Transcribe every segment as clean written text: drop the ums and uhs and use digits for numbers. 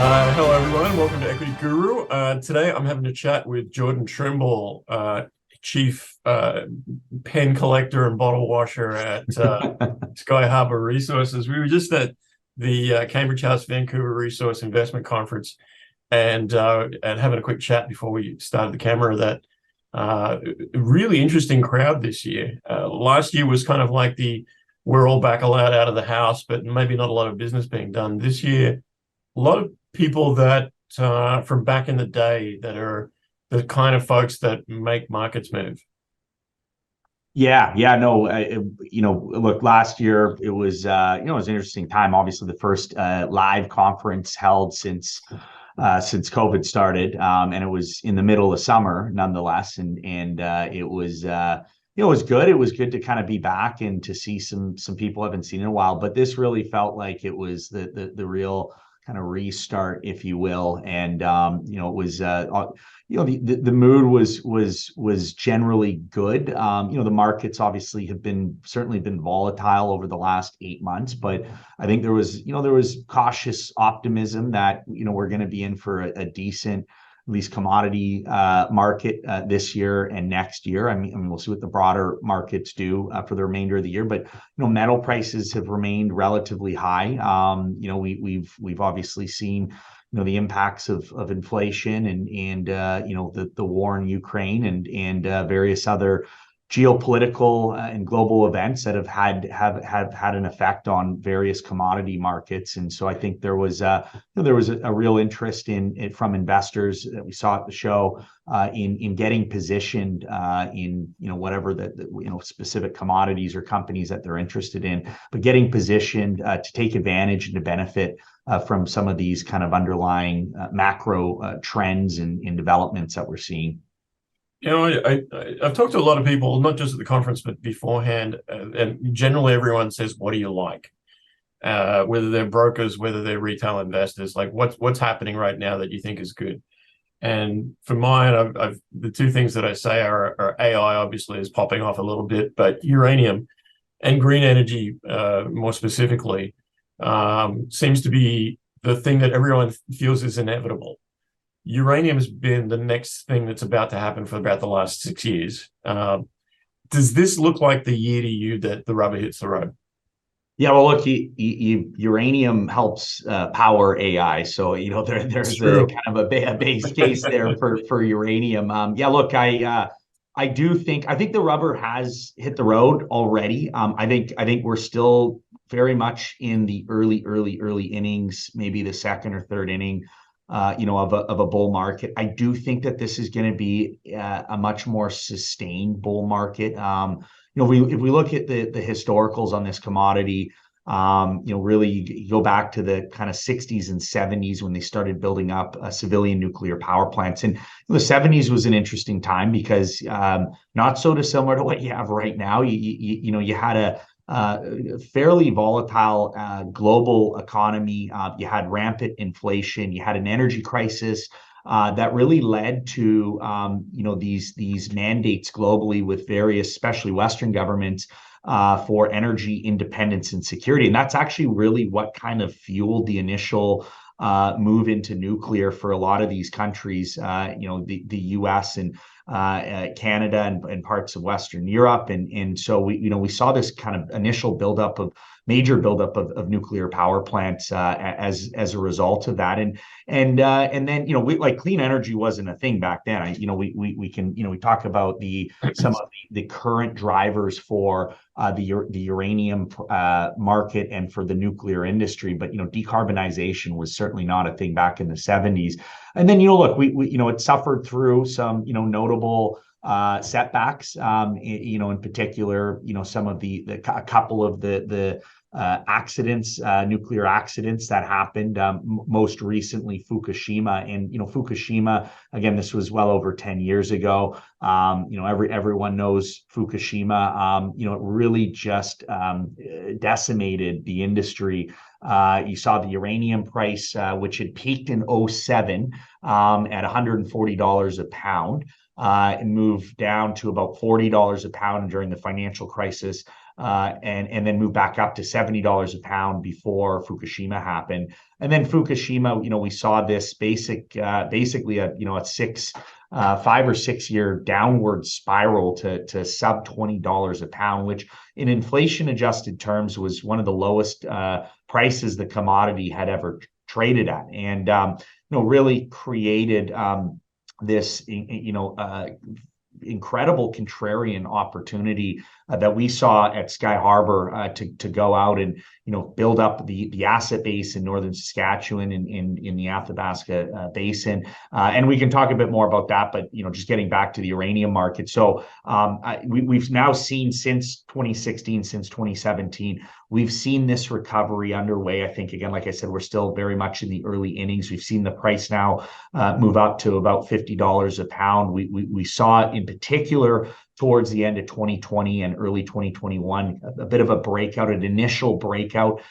Hello, everyone. Welcome to Equity Guru. Today, I'm having a chat with Jordan Trimble, chief pen collector and bottle washer at Skyharbour Resources. We were just at the Cambridge House Vancouver Resource Investment Conference and having a quick chat before we started the camera. That really interesting crowd this year. Last year was kind of like we're all back allowed out of the house, but maybe not a lot of business being done. This year, a lot of people that from back in the day that are the kind of folks that make markets move. No, look, last year it was, it was an interesting time. Obviously, the first live conference held since COVID started, and it was in the middle of summer, nonetheless, and it was. It was good. It was good to kind of be back and to see some people I haven't seen in a while. But this really felt like it was the real kind of restart, if you will. And it was the mood was generally good. The markets obviously have certainly been volatile over the last 8 months, but I think there was cautious optimism that we're going to be in for a decent, at least commodity market this year and next year. I mean, we'll see what the broader markets do for the remainder of the year. But metal prices have remained relatively high. We've obviously seen the impacts of inflation and the war in Ukraine and various other geopolitical and global events that have had an effect on various commodity markets. And so I think there was a real interest from investors that we saw at the show in getting positioned in whatever the specific commodities or companies that they're interested in, but getting positioned to take advantage and to benefit from some of these kind of underlying macro trends and developments that we're seeing. I've talked to a lot of people, not just at the conference, but beforehand, and generally everyone says, what do you like? Whether they're brokers, whether they're retail investors, like what's happening right now that you think is good? And for mine, the two things that I say are AI obviously is popping off a little bit, but uranium and green energy, more specifically, seems to be the thing that everyone feels is inevitable. Uranium has been the next thing that's about to happen for about the last 6 years. Does this look like the year to you that the rubber hits the road? Yeah, well, look, uranium helps power AI, so there's a kind of a base case there for uranium. Look, I think the rubber has hit the road already. I think we're still very much in the early innings, maybe the second or third inning. Of a bull market. I do think that this is going to be a much more sustained bull market. If we look at the historicals on this commodity, really you go back to the kind of 60s and 70s when they started building up civilian nuclear power plants. And the 70s was an interesting time because not so dissimilar to what you have right now. You had a fairly volatile global economy. You had rampant inflation. You had an energy crisis that really led to these mandates globally with various, especially Western governments, for energy independence and security. And that's actually really what kind of fueled the initial move into nuclear for a lot of these countries, the US and Canada and parts of Western Europe. And so we saw this kind of initial major buildup of nuclear power plants as a result of that. And then like clean energy wasn't a thing back then. We talk about some of the current drivers for the uranium market and for the nuclear industry, but decarbonization was certainly not a thing back in the 70s. And then look, it suffered through some notable setbacks. In particular, some of a couple of the accidents, nuclear accidents that happened. Most recently, Fukushima, and Fukushima. Again, this was well over 10 years ago. Everyone knows Fukushima. It really just decimated the industry. You saw the uranium price, which had peaked in 2007 at $140 a pound, and moved down to about $40 a pound during the financial crisis and then moved back up to $70 a pound before Fukushima happened. And then Fukushima, we saw this basically a 5 or 6 year downward spiral to sub $20 a pound, which in inflation adjusted terms was one of the lowest prices the commodity had ever traded at, and really created this incredible contrarian opportunity that we saw at Skyharbour to go out and build up the asset base in northern Saskatchewan in the Athabasca Basin, and we can talk a bit more about that. But just getting back to the uranium market, so we've now seen since 2016, since 2017, we've seen this recovery underway. I think, again, like I said, we're still very much in the early innings. We've seen the price now move up to about $50 a pound. We saw it in particular towards the end of 2020 and early 2021, a bit of a breakout, an initial breakout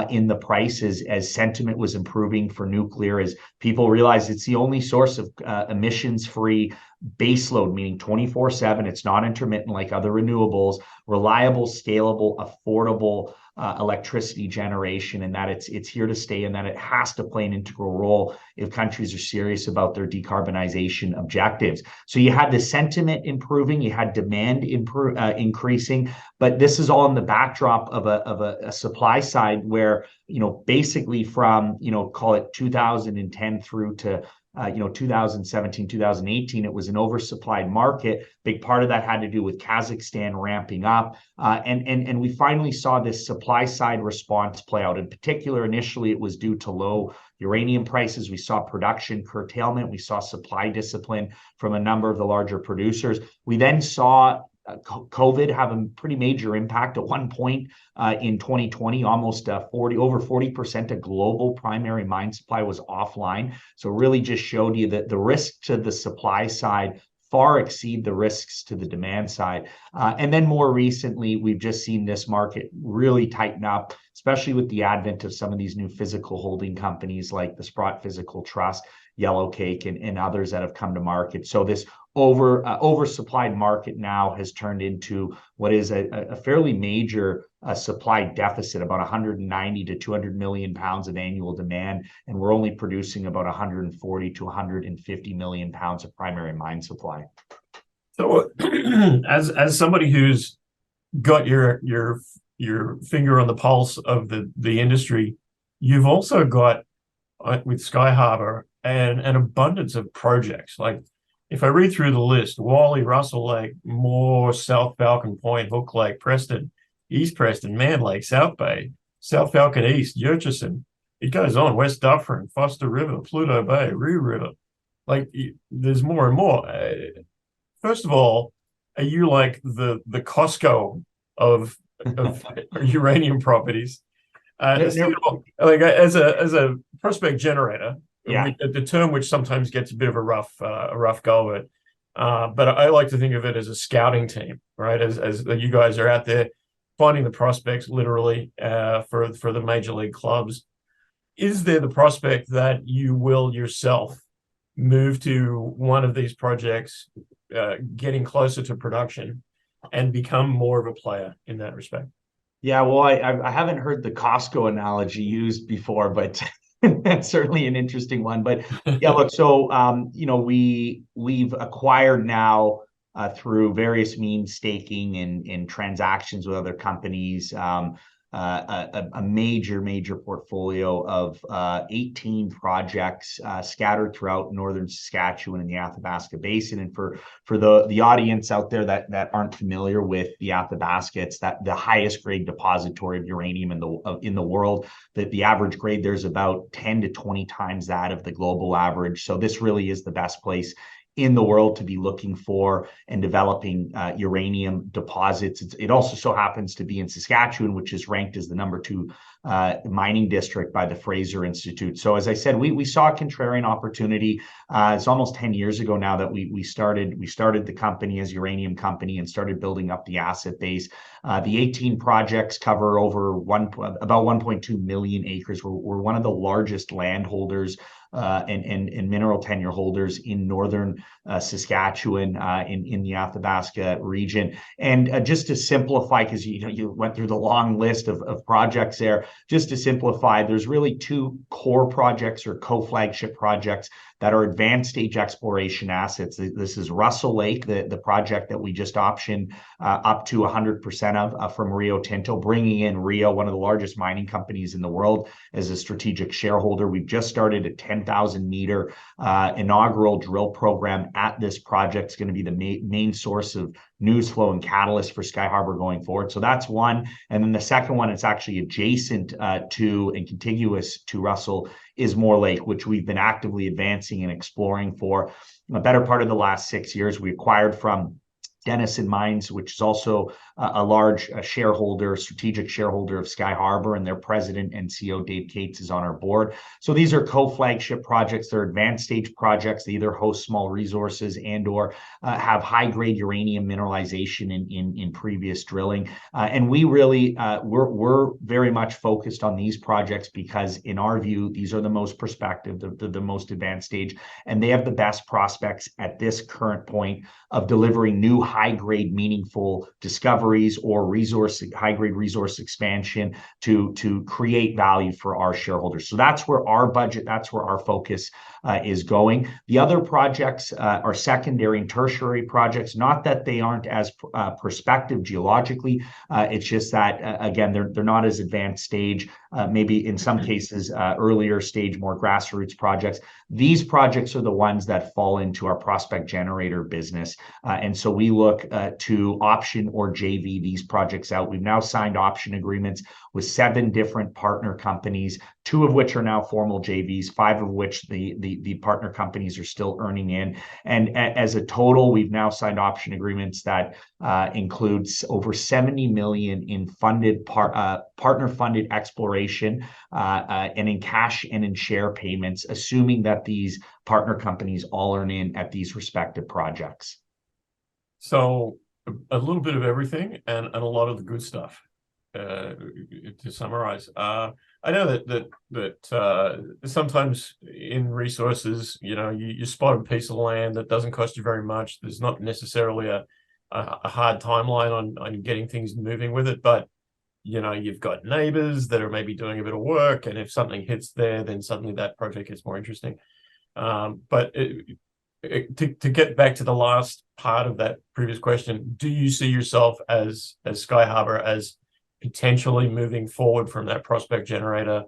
in the prices as sentiment was improving for nuclear, as people realized it's the only source of emissions-free baseload, meaning 24/7. It's not intermittent like other renewables, reliable, scalable, affordable electricity generation, and that it's here to stay, and that it has to play an integral role if countries are serious about their decarbonization objectives. So you had the sentiment improving, you had demand increasing, but this is all in the backdrop of a supply side where basically from call it 2010 through to 2017, 2018, it was an oversupplied market. Big part of that had to do with Kazakhstan ramping up. And we finally saw this supply side response play out. In particular, initially, it was due to low uranium prices. We saw production curtailment. We saw supply discipline from a number of the larger producers. We then saw COVID have a pretty major impact. At one point in 2020, almost over 40% of global primary mine supply was offline. So really just showed you that the risk to the supply side far exceed the risks to the demand side. And then more recently, we've just seen this market really tighten up, especially with the advent of some of these new physical holding companies like the Sprott Physical Trust, Yellowcake, and others that have come to market. So this oversupplied market now has turned into what is a fairly major supply deficit, about 190 to 200 million pounds of annual demand, and we're only producing about 140 to 150 million pounds of primary mine supply. So, as somebody who's got your finger on the pulse of the industry, you've also got with Skyharbour an abundance of projects. Like, if I read through the list, Wally, Russell Lake, Moore, South Falcon Point, Hook Lake, Preston, East Preston, Man Lake, South Bay, South Falcon East, Murchison, it goes on, West Dufferin, Foster River, Pluto Bay, Roo River. Like, there's more and more. First of all, are you like the Costco of uranium properties? Like, as a prospect generator, yeah, the term which sometimes gets a bit of a rough go of it, but I like to think of it as a scouting team, right? As you guys are out there finding the prospects literally for the major league clubs. Is there the prospect that you will yourself move to one of these projects, getting closer to production, and become more of a player in that respect? Yeah, well, I haven't heard the Costco analogy used before, but that's certainly an interesting one. But yeah, look, so we've acquired now through various means, staking and transactions with other companies, a major portfolio of 18 projects scattered throughout northern Saskatchewan and the Athabasca Basin. And for the audience out there that aren't familiar with the Athabasca, it's the highest grade depository of uranium in the world. That the average grade there's about 10 to 20 times that of the global average. So this really is the best place in the world to be looking for and developing uranium deposits. It also so happens to be in Saskatchewan, which is ranked as the #2 mining district by the Fraser Institute. So as I said, we saw a contrarian opportunity. It's almost 10 years ago now that we started the company as Uranium Company and started building up the asset base. The 18 projects cover about 1.2 million acres. We're one of the largest landholders and mineral tenure holders in northern Saskatchewan, in the Athabasca region. And just to simplify, because you went through the long list of projects there, just to simplify, there's really two core projects or co-flagship projects that are advanced stage exploration assets. This is Russell Lake, the project that we just optioned up to 100% of from Rio Tinto, bringing in Rio, one of the largest mining companies in the world, as a strategic shareholder. We've just started a 10,000 meter inaugural drill program at this project. It's going to be the main source of news flow and catalyst for Skyharbour going forward. So that's one. And then the second one, it's actually adjacent to and contiguous to Russell, is Moore Lake, which we've been actively advancing and exploring for a better part of the last 6 years. We acquired from Denison Mines, which is also a large shareholder, strategic shareholder of Skyharbour, and their president and CEO, Dave Cates, is on our board. So these are co-flagship projects. They're advanced stage projects. They either host small resources and or have high-grade uranium mineralization in previous drilling. And we really, we're very much focused on these projects because, in our view, these are the most prospective, the most advanced stage, and they have the best prospects at this current point of delivering new high-grade meaningful discoveries or high-grade resource expansion to create value for our shareholders. So that's where our budget, that's where our focus is going. The other projects are secondary and tertiary projects. Not that they aren't as prospective geologically. It's just that, again, they're not as advanced stage, maybe in some cases earlier stage, more grassroots projects. These projects are the ones that fall into our prospect generator business. And so we look to option or JV these projects out. We've now signed option agreements with 7 different partner companies, 2 of which are now formal JVs, 5 of which the partner companies are still earning in. And as a total, we've now signed option agreements that includes over 70 million in funded partner-funded exploration and in cash and in share payments, assuming that these partner companies all earn in at these respective projects. So a little bit of everything and a lot of the good stuff. To summarize, I know that sometimes in resources, you spot a piece of land that doesn't cost you very much. There's not necessarily a hard timeline on getting things moving with it, but you've got neighbors that are maybe doing a bit of work, and if something hits there, then suddenly that project gets more interesting. But to get back to the last part of that previous question, do you see yourself as Skyharbour as potentially moving forward from that prospect generator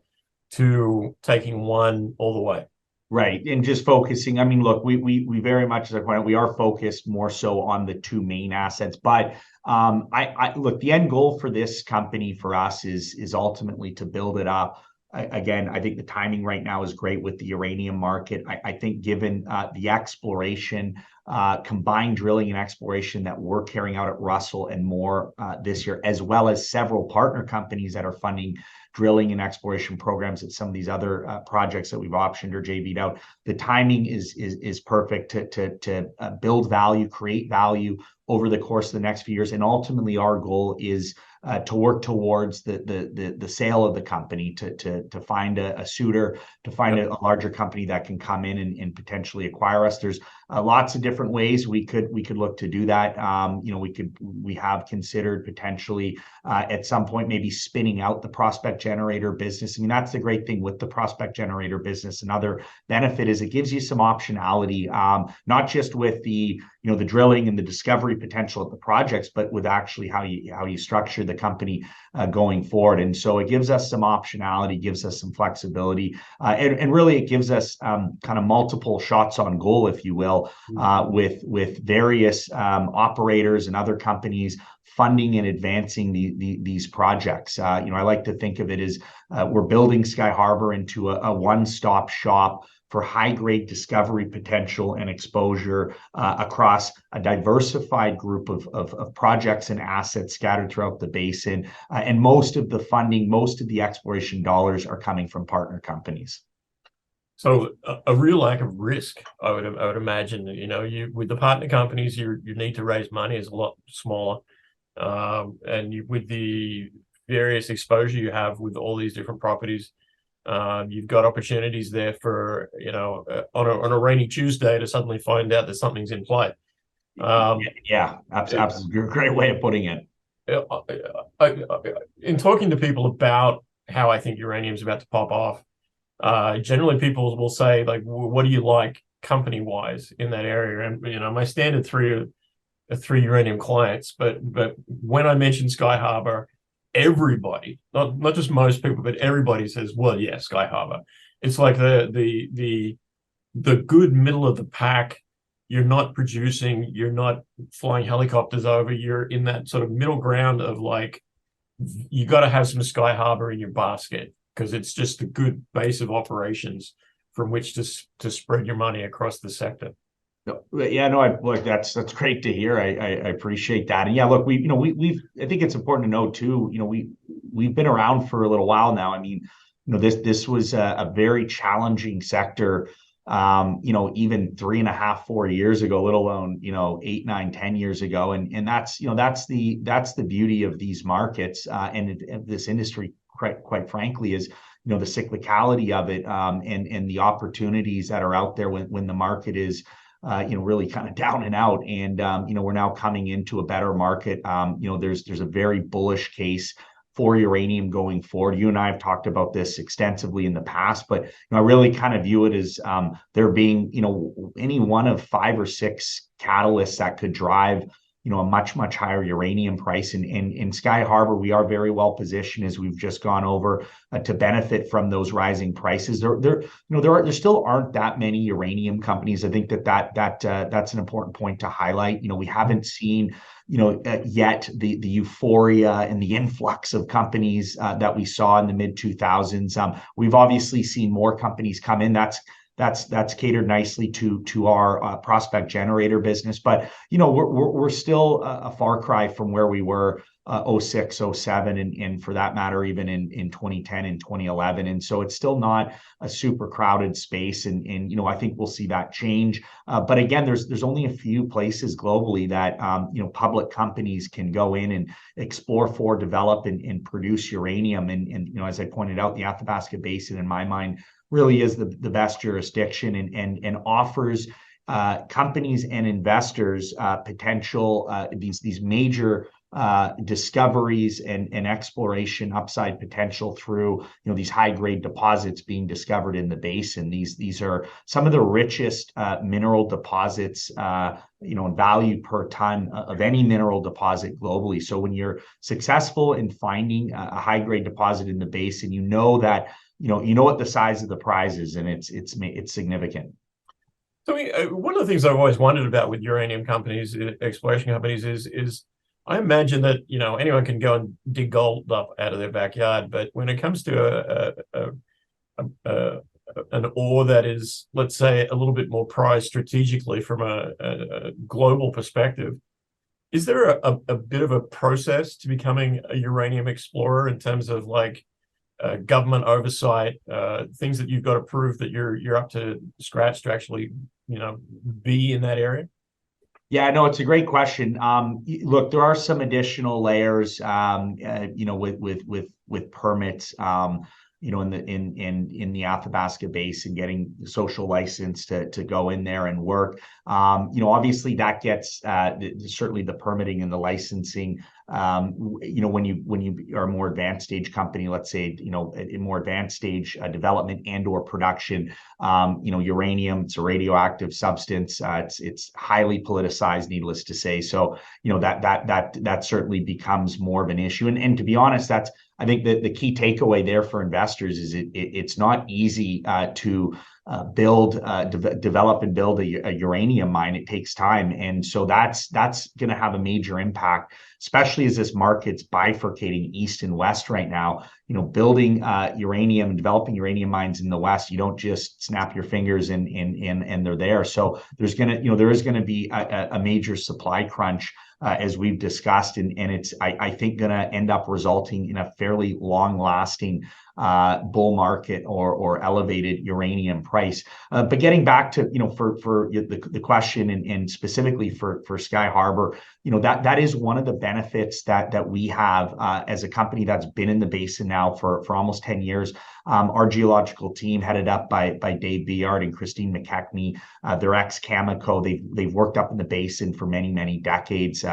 to taking one all the way? Right. And just focusing, I mean, look, we very much, as I pointed out, we are focused more so on the 2 main assets. But I look, the end goal for this company, for us, is ultimately to build it up. Again, I think the timing right now is great with the uranium market. I think given the exploration, combined drilling and exploration that we're carrying out at Russell and Moore this year, as well as several partner companies that are funding drilling and exploration programs at some of these other projects that we've optioned or JV'd out, the timing is perfect to build value, create value over the course of the next few years. And ultimately, our goal is to work towards the sale of the company, to find a suitor, to find a larger company that can come in and potentially acquire us. There's lots of different ways we could look to do that. We have considered potentially at some point maybe spinning out the prospect generator business. I mean, that's the great thing with the prospect generator business. Another benefit is it gives you some optionality, not just with the drilling and the discovery potential of the projects, but with actually how you structure the company going forward. And so it gives us some optionality, gives us some flexibility, and really it gives us kind of multiple shots on goal, if you will, with various operators and other companies funding and advancing these projects. I like to think of it as we're building Skyharbour into a one-stop shop for high-grade discovery potential and exposure across a diversified group of projects and assets scattered throughout the basin. And most of the funding, most of the exploration dollars are coming from partner companies. So a real lack of risk, I would imagine. You with the partner companies, your need to raise money is a lot smaller, and with the various exposure you have with all these different properties, You've got opportunities there for, on a rainy Tuesday to suddenly find out that something's in play. Yeah, absolutely. Great way of putting it. In talking to people about how I think uranium's about to pop off, generally people will say, like, what do you like company-wise in that area? And, my standard three uranium clients, but when I mention Skyharbour, everybody, not just most people, but everybody says, well, yeah, Skyharbour. It's like the good middle of the pack. You're not producing, you're not flying helicopters over, you're in that sort of middle ground of, like, you got to have some Skyharbour in your basket, because it's just a good base of operations from which to spread your money across the sector. Yeah, no, look, that's great to hear. I appreciate that. And yeah, look, I think it's important to note too, we've been around for a little while now. I mean, this was a very challenging sector, even 3.5, 4 years ago, let alone, 8, 9, 10 years ago. And that's the beauty of these markets, and this industry, quite frankly, is, the cyclicality of it, and the opportunities that are out there when the market is, really kind of down and out. And, we're now coming into a better market. There's a very bullish case for uranium going forward. You and I have talked about this extensively in the past, but I really kind of view it as there being, any one of 5 or 6 catalysts that could drive, a much there uranium price. And in Skyharbour, we are very well positioned, as we've just gone over, to benefit from those rising prices. There still aren't that many uranium companies. I think that's an important point to highlight. We haven't seen, yet the euphoria and the influx of companies that we saw in the mid 2000s. We've obviously seen more companies come in. That's catered nicely to our prospect generator business, but we're still a far cry from where we were 06, 07, and for that matter, even in 2010 and 2011. And so it's still not a super crowded space, and I think we'll see that change. But again, there's only a few places globally that public companies can go in and explore for, develop, and produce uranium. And as I pointed out, the Athabasca Basin, in my mind, really is the best jurisdiction, and offers companies and investors potential, these major discoveries and exploration upside potential through these high grade deposits being discovered in the basin. These are some of the richest mineral deposits, in value per ton of any mineral deposit globally. So when you're successful in finding a high grade deposit in the basin, that what the size of the prize is, and it's significant. So one of the things I've always wondered about with uranium companies, exploration companies, is I imagine that anyone can go and dig gold up out of their backyard, but when it comes to an ore that is, let's say, a little bit more prized strategically from a global perspective, is there a bit of a process to becoming a uranium explorer in terms of, like, government oversight, things that you've got to prove that you're up to scratch to actually be in that area? Yeah, no, it's a great question. Look, there are some additional layers, with permits, in the Athabasca Basin, getting the social license to go in there and work. Obviously that gets certainly the permitting and the licensing. When you are a more advanced stage company, let's say, in more advanced stage development and or production, uranium, it's a radioactive substance. It's highly politicized, needless to say. So, that certainly becomes more of an issue. And to be honest, I think the key takeaway there for investors is it's not easy to develop and build a uranium mine. It takes time, and so that's going to have a major impact, especially as this market's bifurcating east and west right now. Building uranium and developing uranium mines in the west, you don't just snap your fingers and they're there. So there is going to be a major supply crunch, as we've discussed, and it's I think going to end up resulting in a fairly long lasting bull market or elevated uranium price. But getting back to, for the question and specifically for Skyharbour, that is one of the benefits that we have as a company that's been in the basin now for almost 10 years. Our geological team, headed up by Dave Biard and Christine McKechnie, they're ex-Cameco. They've worked up in the basin for many decades.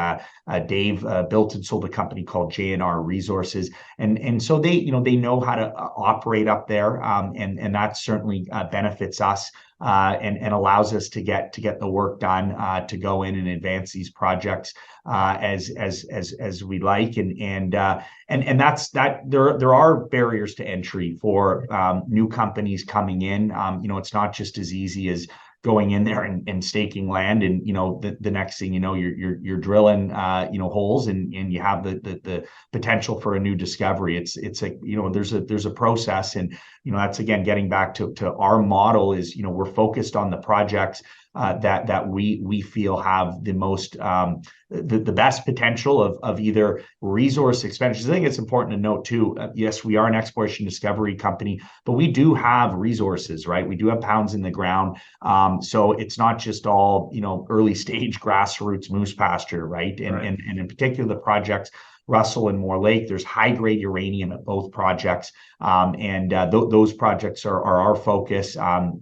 Dave built and sold a company called JNR Resources, and so they know how to operate up there, and that certainly benefits us. And allows us to get the work done, to go in and advance these projects as we like, and that's that. There are barriers to entry for new companies coming in. It's not just as easy as going in there and staking land, and the next thing you're drilling holes, and you have the potential for a new discovery. It's like there's a process, and that's again getting back to our model is we're focused on the projects that we feel have the most the best potential of either resource expenditures. I think it's important to note too, yes, we are an exploration discovery company, but we do have resources, right? We do have pounds in the ground. So it's not just all, early stage grassroots moose pasture, right? And in particular, the projects Russell and Moore Lake, there's high-grade uranium at both projects. Those projects are our focus.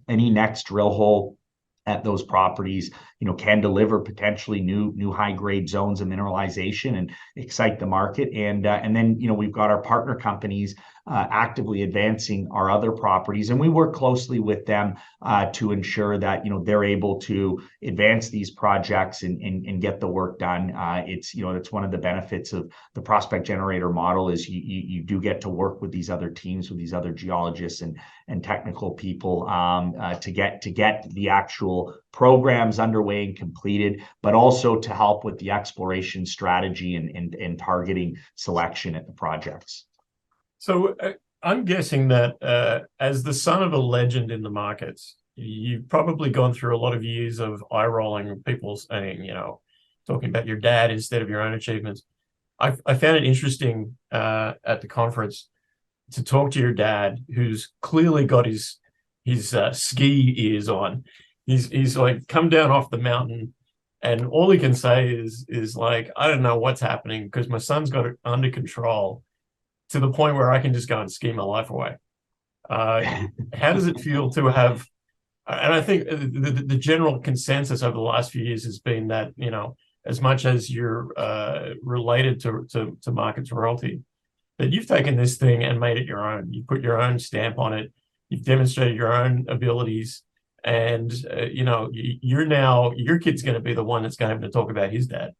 Any next drill hole at those properties, can deliver potentially new high-grade zones of mineralization and excite the market. And then, we've got our partner companies actively advancing our other properties, and we work closely with them to ensure that they're able to advance these projects and get the work done. It's one of the benefits of the prospect generator model is you do get to work with these other teams, with these other geologists and technical people to get the actual programs underway and completed, but also to help with the exploration strategy and targeting selection at the projects. So I'm guessing that as the son of a legend in the markets, you've probably gone through a lot of years of eye rolling, people saying, talking about your dad instead of your own achievements. I found it interesting at the conference to talk to your dad, who's clearly got his ski ears on. He's like come down off the mountain, and all he can say is like, I don't know what's happening because my son's got it under control to the point where I can just go and ski my life away. How does it feel to have? And I think the general consensus over the last few years has been that as much as you're related to Markets Royalty, that you've taken this thing and made it your own. You put your own stamp on it. You've demonstrated your own abilities. And, your kid's going to be the one that's going to talk about his dad.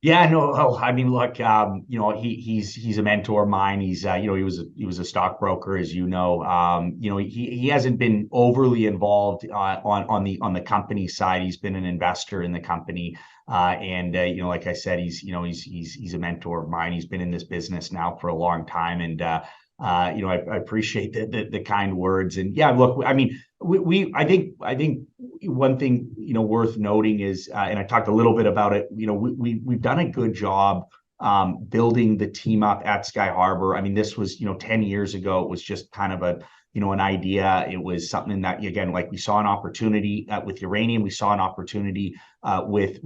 Yeah, no, I mean, look, he's a mentor of mine. He's, he was a stockbroker, as you know. He hasn't been overly involved on the company side. He's been an investor in the company. Like I said, he's a mentor of mine. He's been in this business now for a long time. And, I appreciate the kind words. And yeah, look, I mean, I think one thing, worth noting is, and I talked a little bit about it, we've done a good job building the team up at Skyharbour. I mean, this was, 10 years ago, it was just kind of an idea. It was something that, again, like we saw an opportunity with uranium. We saw an opportunity with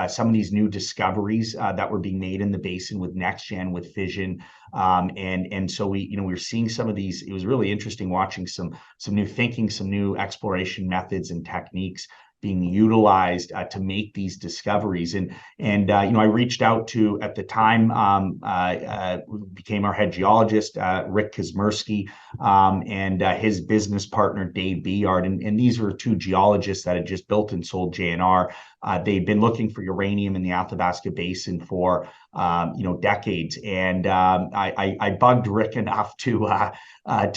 some of these new discoveries that were being made in the basin with NextGen, with fission. And so we were seeing some of these. It was really interesting watching some new thinking, some new exploration methods and techniques being utilized to make these discoveries. And I reached out to, at the time, became our head geologist, Rick Kazmersky, and his business partner, Dave Biard. And these were two geologists that had just built and sold JNR. They'd been looking for uranium in the Athabasca Basin for decades. And I bugged Rick enough to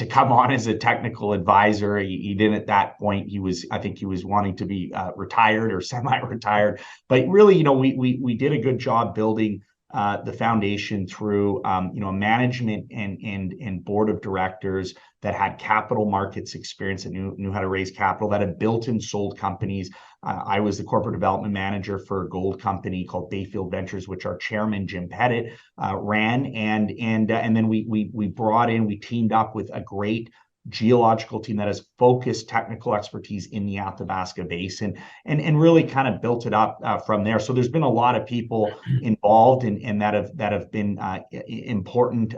come on as a technical advisor. He didn't at that point. I think he was wanting to be retired or semi-retired. But really, we did a good job building the foundation through a management and board of directors that had capital markets experience, that knew how to raise capital, that had built and sold companies. I was the corporate development manager for a gold company called Bayfield Ventures, which our chairman Jim Pettit ran, and then we teamed up with a great geological team that has focused technical expertise in the Athabasca Basin, and really kind of built it up from there. So there's been a lot of people involved and that have been important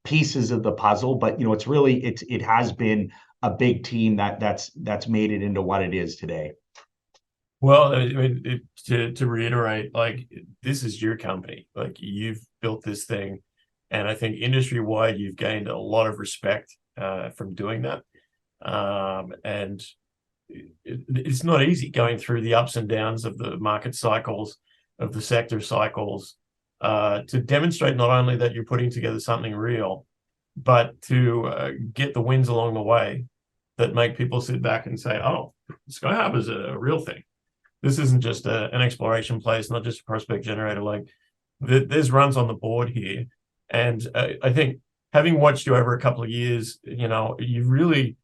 pieces of the puzzle. But it has been a big team that's made it into what it is today. Well, I mean, to reiterate, like, this is your company. Like, you've built this thing, and I think industry-wide, you've gained a lot of respect from doing that. And it's not easy going through the ups and downs of the market cycles, of the sector cycles, to demonstrate not only that you're putting together something real, but to get the wins along the way that make people sit back and say, oh, Skyharbour is a real thing. This isn't just an exploration place, not just a prospect generator. Like, there's runs on the board here. And I think, having watched you over a couple of years, you've really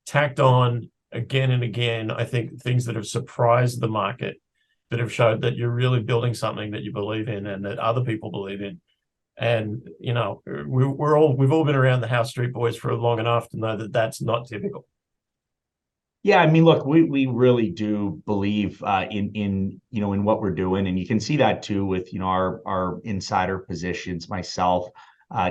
tacked on again and again, I think, things that have surprised the market, that have showed that you're really building something that you believe in and that other people believe in. And, we've all been around the House Street Boys for long enough to know that that's not typical. Yeah, I mean, look, we really do believe in what we're doing, and you can see that too with our insider positions. Myself,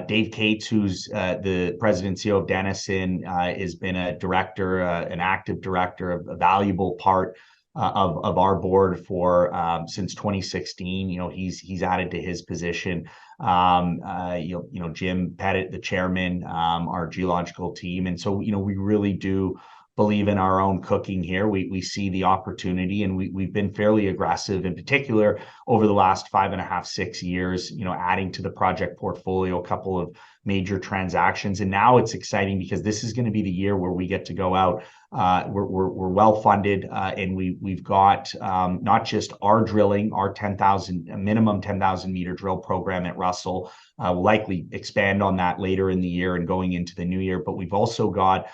Dave Cates, who's the president and CEO of Denison, has been a director, an active director, a valuable part of our board for since 2016. He's added to his position. Jim Pettit, the chairman, our geological team, and so we really do believe in our own cooking here. We see the opportunity, and we've been fairly aggressive, in particular over the last 5.5, 6 years, adding to the project portfolio, a couple of major transactions. And now it's exciting because this is going to be the year where we get to go out. We're well funded, and we've got not just our drilling, our minimum 10,000 meter drill program at Russell. We'll likely expand on that later in the year and going into the new year, but we've also got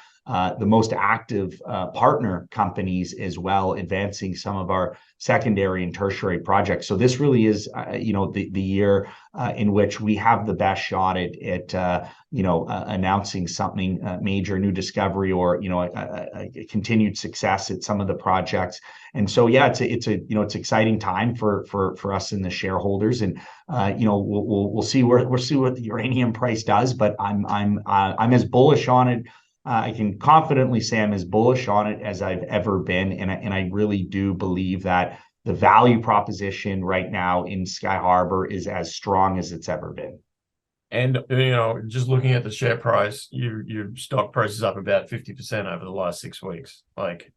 the most active partner companies as well, advancing some of our secondary and tertiary projects. So this really is, the year in which we have the best shot at announcing something major, new discovery, or a continued success at some of the projects. And so yeah, it's exciting time for us and the shareholders, and we'll see what the uranium price does, but I'm as bullish on it. I can confidently say I'm as bullish on it as I've ever been, and I really do believe that the value proposition right now in Skyharbour is as strong as it's ever been. And just looking at the share price, your stock price is up about 50% over the last 6 weeks. Like,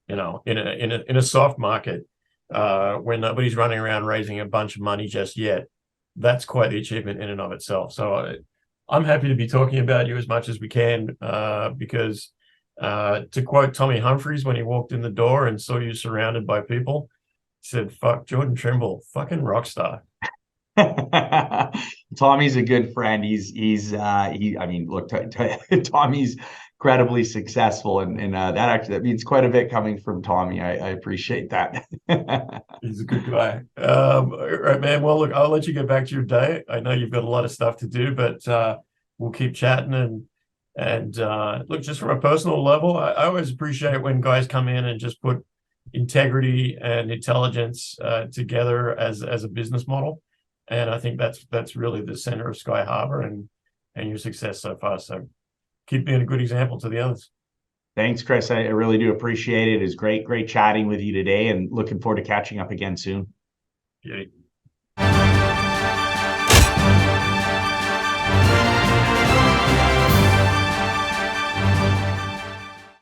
in a soft market, when nobody's running around raising a bunch of money just yet, that's quite the achievement in and of itself. So I'm happy to be talking about you as much as we can, because to quote Tommy Humphries when he walked in the door and saw you surrounded by people, he said, "Fuck, Jordan Trimble, fucking rock star." Tommy's a good friend. Look, Tommy's incredibly successful, and that means quite a bit coming from Tommy. I appreciate that. He's a good guy. All right, man. Well, look, I'll let you get back to your day. I know you've got a lot of stuff to do, but we'll keep chatting. And look, just from a personal level, I always appreciate when guys come in and just put integrity and intelligence together as a business model. And I think that's really the center of Skyharbour and your success so far. So keep being a good example to the others. Thanks, Chris. I really do appreciate it. It's great chatting with you today, and looking forward to catching up again soon. Yeah.